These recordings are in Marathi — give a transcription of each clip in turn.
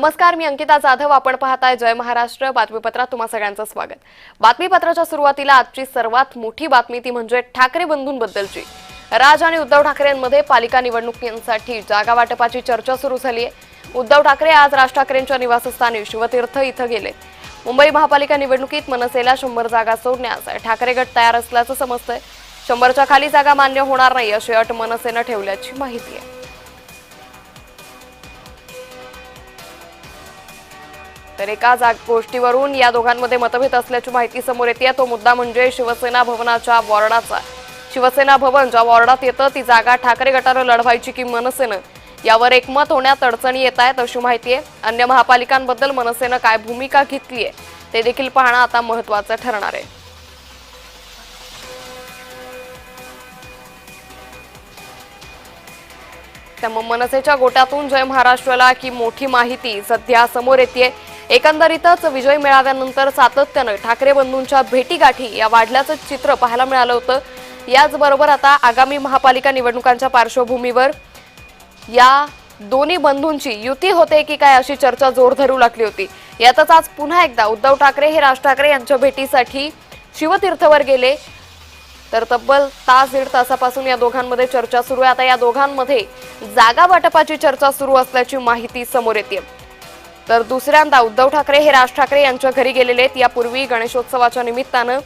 नमस्कार, मी अंकिता जाधव. आपण पाहताय जय महाराष्ट्र बातमीपत्रात तुम्हा सगळ्यांचं स्वागत. बातमीपत्राच्या सुरुवातीला आजची सर्वात मोठी बातमी ती म्हणजे ठाकरे बंधूंबद्दलची. राज आणि उद्धव ठाकरेंमध्ये पालिका निवडणुकीसाठी जागा वाटपाची चर्चा सुरू झाली आहे. उद्धव ठाकरे आज राज ठाकरेंच्या निवासस्थानी शिवतीर्थ इथं गेले. मुंबई महापालिका निवडणुकीत मनसेला 100 जागा सोडण्यास ठाकरे गट तयार असल्याचं समजतंय. 100च्या खाली जागा मान्य होणार नाही अशी अट मनसेनं ठेवल्याची माहिती आहे. तर एका गोष्टीवरून या दोघांमध्ये मतभेद असल्याची माहिती समोर येते. तो मुद्दा म्हणजे शिवसेना भवनाच्या वॉर्डाचा. शिवसेना भवन ज्या वॉर्डात येतं ती जागा ठाकरे गटानं लढवायची की मनसेनं, यावर एकमत होण्यात अडचणी येत आहेत अशी माहिती आहे. अन्य महापालिकांबद्दल मनसेनं काय भूमिका घेतली आहे ते देखील पाहणं आता महत्त्वाचं ठरणार आहे. त्यामुळे मनसेच्या गोट्यातून जय महाराष्ट्राला की मोठी माहिती सध्या समोर येते. एकंदरीतच विजय मेळाव्यानंतर सातत्यानं ठाकरे बंधूंच्या भेटीगाठी या वाढल्याचं चित्र पाहायला मिळालं होतं. याचबरोबर आता आगामी महापालिका निवडणुकांच्या पार्श्वभूमीवर या दोन्ही बंधूंची युती होते की काय अशी चर्चा जोर धरू लागली होती. यातच आज पुन्हा एकदा उद्धव ठाकरे हे राज ठाकरे यांच्या भेटीसाठी शिवतीर्थवर गेले. तर तब्बल तास दीड तासापासून या दोघांमध्ये चर्चा सुरू आहे. आता या दोघांमध्ये जागा वाटपाची चर्चा सुरू असल्याची माहिती समोर येते. तर दुसऱ्यांदा उद्धव ठाकरे हे राज ठाकरे यांच्या घरी गेलेले आहेत. यापूर्वी गणेशोत्सवाच्या निमित्तानं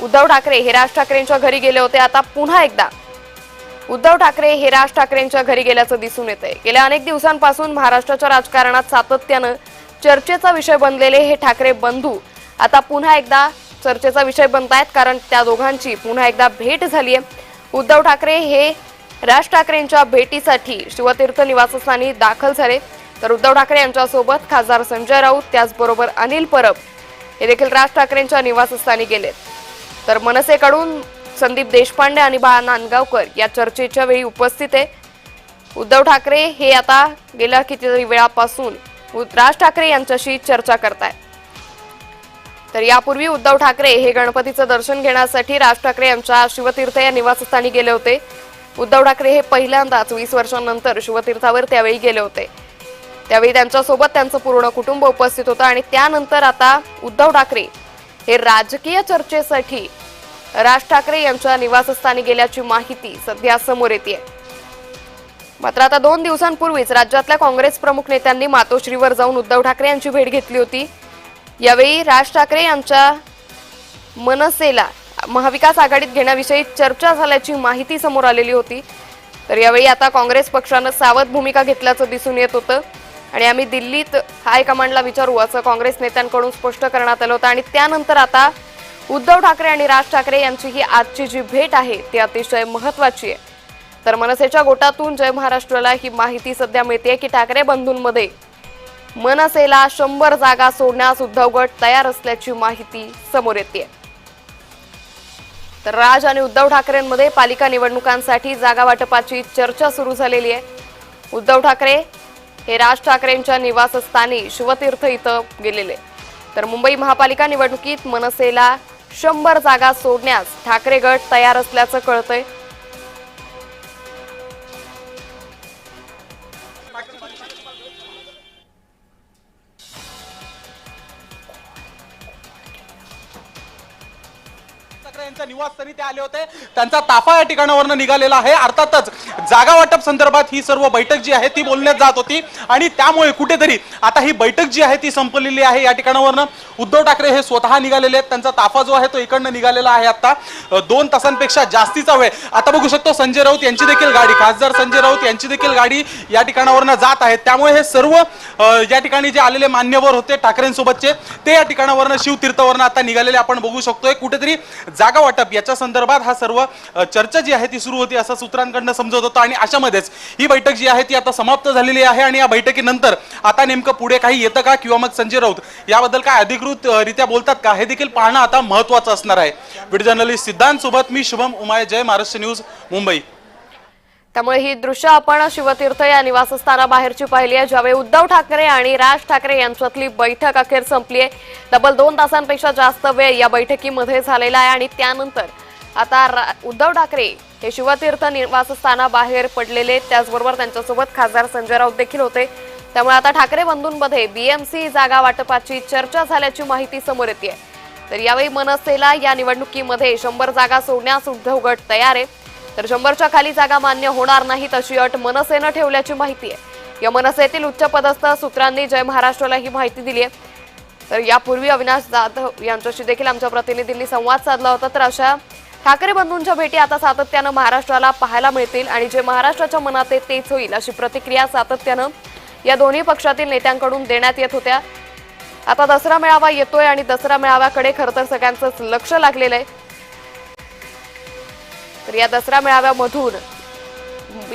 उद्धव ठाकरे हे राज ठाकरेंच्या घरी गेले होते. आता पुन्हा एकदा उद्धव ठाकरे हे राज ठाकरेंच्या घरी गेल्याचं दिसून येतंय. गेल्या अनेक दिवसांपासून महाराष्ट्राच्या राजकारणात सातत्यानं चर्चेचा विषय बनलेले हे ठाकरे बंधू आता पुन्हा एकदा चर्चेचा विषय बनतायत, कारण त्या दोघांची पुन्हा एकदा भेट झाली आहे. उद्धव ठाकरे हे राज ठाकरेंच्या भेटीसाठी शिवतीर्थ निवासस्थानी दाखल झाले. तर उद्धव ठाकरे यांच्यासोबत खासदार संजय राऊत त्याचबरोबर अनिल परब हे देखील राज ठाकरेंच्या निवासस्थानी गेलेत. तर मनसेकडून संदीप देशपांडे आणि बाळा नांदगावकर या चर्चेच्या वेळी उपस्थित आहे. उद्धव ठाकरे हे आता गेल्या कितीतरी वेळापासून राज ठाकरे यांच्याशी चर्चा करतायत. तर यापूर्वी उद्धव ठाकरे हे गणपतीचं दर्शन घेण्यासाठी राज ठाकरे यांच्या शिवतीर्थ या निवासस्थानी गेले होते. उद्धव ठाकरे हे पहिल्यांदाच 20 वर्षांनंतर शिवतीर्थावर त्यावेळी गेले होते. त्यावेळी त्यांच्यासोबत त्यांचं पूर्ण कुटुंब उपस्थित होतं आणि त्यानंतर आता उद्धव ठाकरे हे राजकीय चर्चेसाठी राज ठाकरे यांच्या निवासस्थानी गेल्याची माहिती सध्या समोर येते. मात्र आता 2 दिवसांपूर्वीच राज्यातल्या काँग्रेस प्रमुख नेत्यांनी मातोश्रीवर जाऊन उद्धव ठाकरे यांची भेट घेतली होती. यावेळी राज ठाकरे यांच्या मनसेला महाविकास आघाडीत घेण्याविषयी चर्चा झाल्याची माहिती समोर आलेली होती. तर यावेळी आता काँग्रेस पक्षानं सावध भूमिका घेतल्याचं दिसून येत होतं आणि आम्ही दिल्लीत हायकमांडला विचारू असं काँग्रेस नेत्यांकडून स्पष्ट करण्यात आलं होतं. आणि त्यानंतर आता उद्धव ठाकरे आणि राज ठाकरे यांची ही आजची जी भेट आहे ती अतिशय महत्त्वाची आहे. तर मनसेच्या गोटातून जय महाराष्ट्राला ही माहिती सध्या मिळते की ठाकरे बंधूंमध्ये मनसेला 100 जागा सोडण्यास उद्धव गट तयार असल्याची माहिती समोर येते. तर राज आणि उद्धव ठाकरेंमध्ये पालिका निवडणुकांसाठी जागा वाटपाची चर्चा सुरू झालेली आहे. उद्धव ठाकरे हे राज ठाकरेंच्या निवासस्थानी शिवतीर्थ इथं गेलेले. तर मुंबई महापालिका निवडणुकीत मनसेला 100 जागा सोडण्यास ठाकरे गट तयार असल्याचं कळतंय. यांच्या निवासस्थानी ते आले होते. त्यांचा ताफा या ठिकाणावर निघालेला आहे. अर्थातच जागा वाटप संदर्भात ही सर्व बैठक जी आहे ती बोलण्यात जात होती आणि त्यामुळे कुठेतरी आता ही बैठक जी आहे ती संपलेली आहे. या ठिकाणावरनं उद्धव ठाकरे हे स्वतः निघालेले आहेत. त्यांचा ताफा जो आहे तो इकडनं निघालेला आहे. आता 2 तासांपेक्षा जास्तीचा वेळ आता बघू शकतो. संजय राऊत यांची देखील गाडी, खासदार संजय राऊत यांची देखील गाडी या ठिकाणावरनं जात आहे. त्यामुळे हे सर्व या ठिकाणी जे आलेले मान्यवर होते ठाकरेंसोबतचे ते या ठिकाणावरनं शिवतीर्थवरनं आता निघालेले आपण बघू शकतोय. कुठेतरी जागा वाटप याच्या संदर्भात हा सर्व चर्चा जी आहे ती सुरू होती असं सूत्रांकडून समजत होतं आणि अशामध्येच ही बैठक जी आहे ती आता समाप्त झालेली आहे. आणि या बैठकीनंतर आता नेमकं पुढे काही येतं का किंवा मग संजय राऊत याबद्दल काय अधिकृत रित्या बोलतात का हे देखील पाहणं आता महत्त्वाचं असणार आहे. व्हिडिओ जर्नलिस्ट सिद्धांत सोबत मी शुभम उमाय, जय महाराष्ट्र न्यूज, मुंबई. त्यामुळे ही दृश्य आपण शिवतीर्थ या निवासस्थानाबाहेरची पाहिली आहे, ज्यावेळी उद्धव ठाकरे आणि राज ठाकरे यांच्यातली बैठक अखेर संपली आहे. तब्बल 2 तासांपेक्षा जास्त वेळ या बैठकीमध्ये झालेला आहे आणि त्यानंतर आता उद्धव ठाकरे हे शिवतीर्थ निवासस्थानाबाहेर पडलेले, त्याचबरोबर त्यांच्यासोबत खासदार संजय राऊत देखील होते. त्यामुळे आता ठाकरे बंधूंमध्ये बीएमसी जागा वाटपाची चर्चा झाल्याची माहिती समोर येते. तर यावेळी मनसेला या निवडणुकीमध्ये 100 जागा सोडण्यास उद्धव गट तयार आहे. तर 100च्या खाली जागा मान्य होणार नाहीत अशी अट मनसेनं ठेवल्याची माहिती आहे. या मनसेतील उच्चपदस्थ सूत्रांनी जय महाराष्ट्राला ही माहिती दिली आहे. तर यापूर्वी अविनाश जाधव यांच्याशी देखील आमच्या प्रतिनिधींनी संवाद साधला होता. तर अशा ठाकरे बंधूंच्या भेटी आता सातत्यानं महाराष्ट्राला पाहायला मिळतील आणि जे महाराष्ट्राच्या मनात आहे तेच होईल अशी प्रतिक्रिया सातत्यानं या दोन्ही पक्षातील नेत्यांकडून देण्यात येत होत्या. आता दसरा मेळावा येतोय आणि दसरा मेळाव्याकडे खरं तर सगळ्यांचंच लक्ष लागलेलं आहे. तर या दसरा मेळाव्यामधून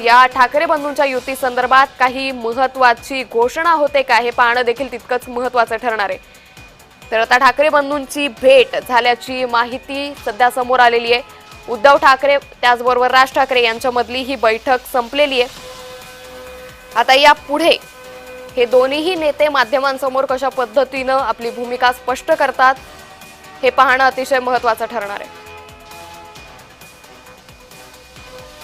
या ठाकरे बंधूंच्या युती संदर्भात काही महत्वाची घोषणा होते का हे पाहणं देखील तितकंच महत्वाचं ठरणार आहे. तर आता ठाकरे बंधूंची भेट झाल्याची माहिती सध्या समोर आलेली आहे. उद्धव ठाकरे त्याचबरोबर राज ठाकरे यांच्यामधली ही बैठक संपलेली आहे. आता या पुढे हे दोन्हीही नेते माध्यमांसमोर कशा पद्धतीनं आपली भूमिका स्पष्ट करतात हे पाहणं अतिशय महत्वाचं ठरणार आहे.